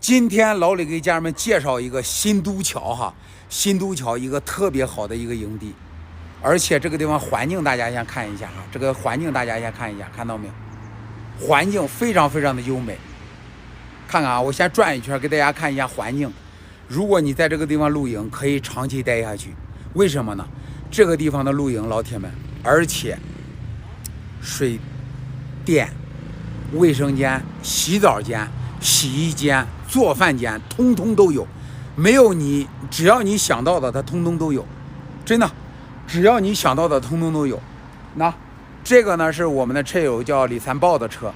今天老李给家人们介绍一个新都桥哈，新都桥一个特别好的一个营地，而且这个地方环境大家先看一下哈，这个环境大家先看一下，看到没有？环境非常非常的优美。看看啊，我先转一圈给大家看一下环境。如果你在这个地方露营，可以长期待下去。为什么呢？这个地方的露营，老铁们，而且水电、卫生间、洗澡间、洗衣间、做饭间，通通都有。没有你，只要你想到的，它通通都有。真的，只要你想到的，通通都有。那这个呢是我们的车友叫李三豹的车，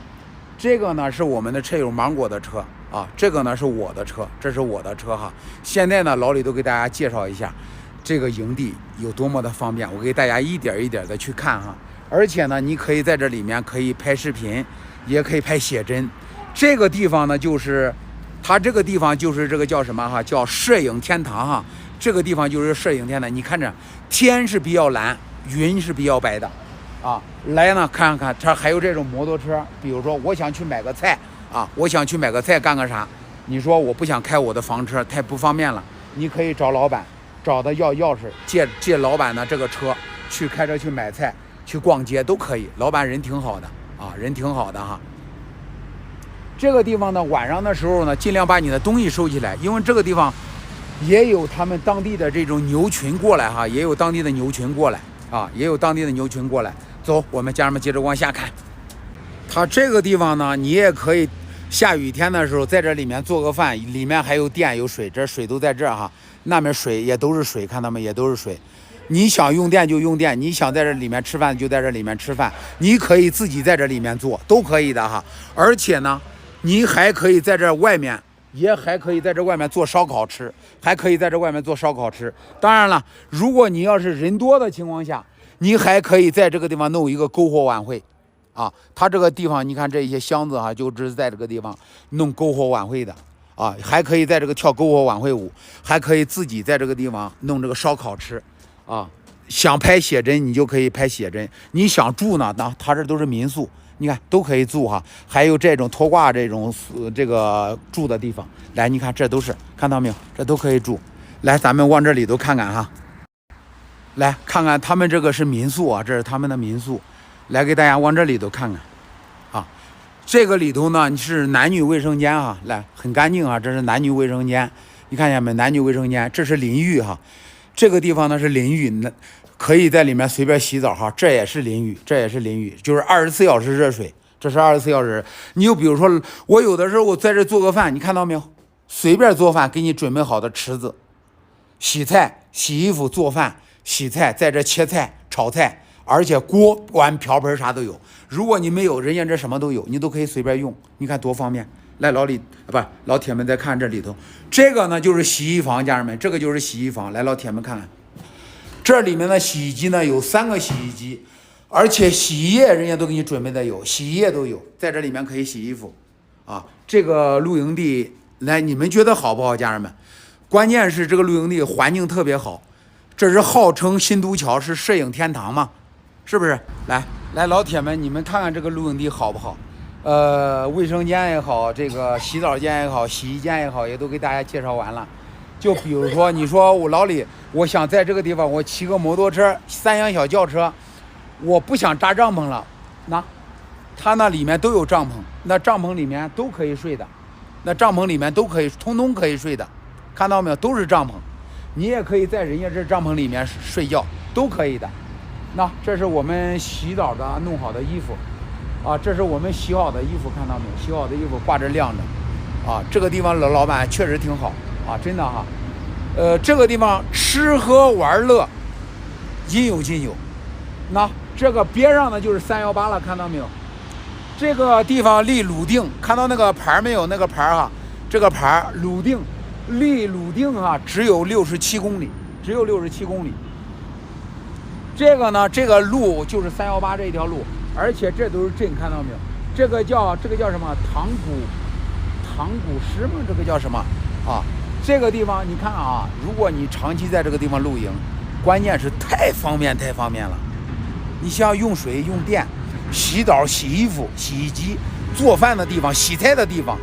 这个呢是我们的车友芒果的车啊，这个呢是我的车，这是我的车哈。现在呢，老李都给大家介绍一下这个营地有多么的方便，我给大家一点一点的去看哈。而且呢，你可以在这里面可以拍视频，也可以拍写真。这个地方呢，就是它这个地方就是这个叫什么哈，叫摄影天堂哈。这个地方就是摄影天堂，你看着天是比较蓝，云是比较白的啊。来呢，看看这还有这种摩托车，比如说我想去买个菜啊，我想去买个菜干个啥？你说我不想开我的房车，太不方便了，你可以找老板，找他要钥匙，借老板的这个车去开车去买菜。去逛街都可以，老板人挺好的啊，人挺好的哈。这个地方呢，晚上的时候呢，尽量把你的东西收起来，因为这个地方也有他们当地的这种牛群过来哈，也有当地的牛群过来啊，也有当地的牛群过来。走，我们家人们接着往下看。它这个地方呢，你也可以下雨天的时候在这里面做个饭，里面还有电有水，这水都在这儿哈，那边水也都是水，看到没？也都是水。你想用电就用电，你想在这里面吃饭就在这里面吃饭，你可以自己在这里面做，都可以的哈。而且呢，你还可以在这外面，也还可以在这外面做烧烤吃，还可以在这外面做烧烤吃。当然了，如果你要是人多的情况下，你还可以在这个地方弄一个篝火晚会啊。它这个地方你看这些箱子哈，就是在这个地方弄篝火晚会的啊，还可以在这个跳篝火晚会舞，还可以自己在这个地方弄这个烧烤吃。啊，想拍写真你就可以拍写真，你想住呢，那它这都是民宿，你看都可以住哈。还有这种拖挂这种这个住的地方，来，你看这都是看到没有？这都可以住。来，咱们往这里头看看哈，来看看他们这个是民宿啊，这是他们的民宿。来给大家往这里头看看啊，这个里头呢是男女卫生间啊，来很干净啊，这是男女卫生间，你看见没？男女卫生间，这是淋浴哈。这个地方呢是淋浴，那可以在里面随便洗澡哈，这也是淋浴，这也是淋浴，就是24小时热水，这是24小时。你就比如说，我有的时候我在这做个饭，你看到没有？随便做饭，给你准备好的池子，洗菜、洗衣服、做饭、洗菜，在这切菜、炒菜，而且锅碗瓢盆啥都有。如果你没有，人家这什么都有，你都可以随便用，你看多方便。来，老铁们再看这里头，这个呢就是洗衣房，家人们，这个就是洗衣房。来，老铁们看看，这里面的洗衣机呢有3个洗衣机，而且洗衣液人家都给你准备的有，洗衣液都有，在这里面可以洗衣服啊。这个露营地，来，你们觉得好不好，家人们？关键是这个露营地环境特别好，这是号称新都桥是摄影天堂嘛，是不是？来，老铁们，你们看看这个露营地好不好？卫生间也好，这个洗澡间也好，洗衣间也好，也都给大家介绍完了。就比如说，你说我老李，我想在这个地方我骑个摩托车、3厢小轿车，我不想扎帐篷了，那它那里面都有帐篷，那帐篷里面都可以睡的，那帐篷里面都可以，通通可以睡的，看到没有？都是帐篷，你也可以在人家这帐篷里面睡觉，都可以的。那这是我们洗澡的弄好的衣服。啊，这是我们洗好的衣服，看到没有？洗好的衣服挂着晾着，啊，这个地方老板确实挺好啊，真的哈。这个地方吃喝玩乐应有尽有。那这个边上的就是318了，看到没有？这个地方离泸定，看到那个牌没有？那个牌哈，这个牌泸定离泸定哈只有67公里，只有67公里。这个呢，这个路就是318这一条路。而且这都是镇，看到没有？这个叫什么？塘古石吗？这个叫什么啊？这个地方你看啊，如果你长期在这个地方露营，关键是太方便了。你像用水、用电、洗澡、洗衣服、洗衣机、做饭的地方、洗菜的地方，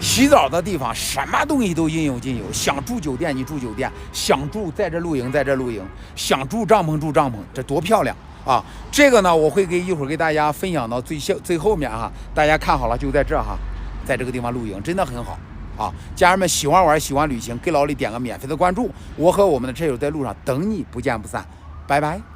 洗澡的地方什么东西都应有尽有，想住酒店你住酒店，想住在这露营在这露营，想住帐篷住帐篷，这多漂亮啊！这个呢，我会一会儿给大家分享到最后面哈，大家看好了就在这哈，在这个地方露营真的很好啊！家人们喜欢玩喜欢旅行，给老李点个免费的关注，我和我们的车友在路上等你，不见不散，拜拜。